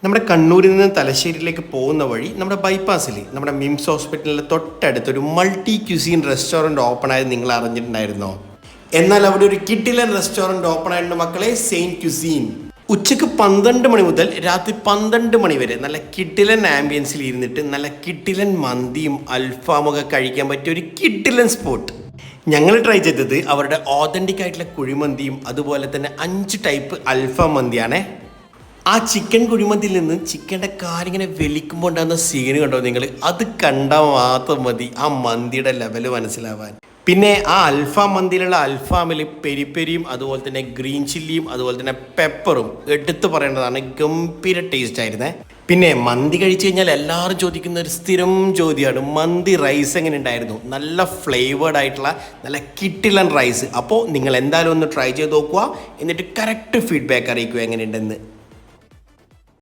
നമ്മുടെ കണ്ണൂരിൽ നിന്ന് തലശ്ശേരിയിലേക്ക് പോകുന്ന വഴി നമ്മുടെ ബൈപ്പാസിൽ നമ്മുടെ മിംസ് ഹോസ്പിറ്റലിൻ്റെ തൊട്ടടുത്തൊരു മൾട്ടി ക്യൂസീൻ റെസ്റ്റോറൻറ്റ് ഓപ്പൺ ആയത് നിങ്ങൾ അറിഞ്ഞിട്ടുണ്ടായിരുന്നോ? എന്നാൽ അവിടെ ഒരു കിഡിലൻ റെസ്റ്റോറൻറ്റ് ഓപ്പൺ ആയിട്ടുണ്ട് മക്കളെ, സെയിൻറ്റ് ക്യൂസീൻ. ഉച്ചയ്ക്ക് 12 മണി മുതൽ രാത്രി 12 മണി വരെ നല്ല കിഡിലൻ ആംബിയൻസിൽ ഇരുന്നിട്ട് നല്ല കിഡിലൻ മന്തിയും അൽഫാമൊക്കെ കഴിക്കാൻ പറ്റിയ ഒരു കിഡിലൻ സ്പോട്ട്. ഞങ്ങൾ ട്രൈ ചെയ്തത് അവരുടെ ഓതൻറ്റിക് ആയിട്ടുള്ള കുഴിമന്തിയും അതുപോലെ തന്നെ 5 ടൈപ്പ് അൽഫാം മന്തിയാണേ. ആ ചിക്കൻ കുഴിമന്തിയിൽ നിന്ന് ചിക്കൻ്റെ കാലിങ്ങനെ വലിക്കുമ്പോൾ ഉണ്ടാകുന്ന സീന് കണ്ടോ നിങ്ങൾ? അത് കണ്ടാൽ മാത്രം മതി ആ മന്തിയുടെ ലെവൽ മനസ്സിലാവാൻ. പിന്നെ ആ അൽഫാം മന്തിയിലുള്ള അൽഫാമിൽ പെരിപ്പെരിയും അതുപോലെ തന്നെ ഗ്രീൻ ചില്ലിയും അതുപോലെ തന്നെ പെപ്പറും എടുത്തു പറയേണ്ടതാണ്. ഗംഭീര ടേസ്റ്റ് ആയിരുന്നേ. പിന്നെ മന്തി കഴിച്ചു കഴിഞ്ഞാൽ എല്ലാവരും ചോദിക്കുന്ന ഒരു സ്ഥിരം ചോദ്യമാണ്, മന്തി റൈസ് എങ്ങനെ ഉണ്ടായിരുന്നു? നല്ല ഫ്ലേവേർഡ് ആയിട്ടുള്ള നല്ല കിട്ടിലൻ റൈസ്. അപ്പോൾ നിങ്ങൾ എന്തായാലും ഒന്ന് ട്രൈ ചെയ്ത് നോക്കുക, എന്നിട്ട് കറക്റ്റ് ഫീഡ്ബാക്ക് അറിയിക്കുക എങ്ങനെയുണ്ടെന്ന്.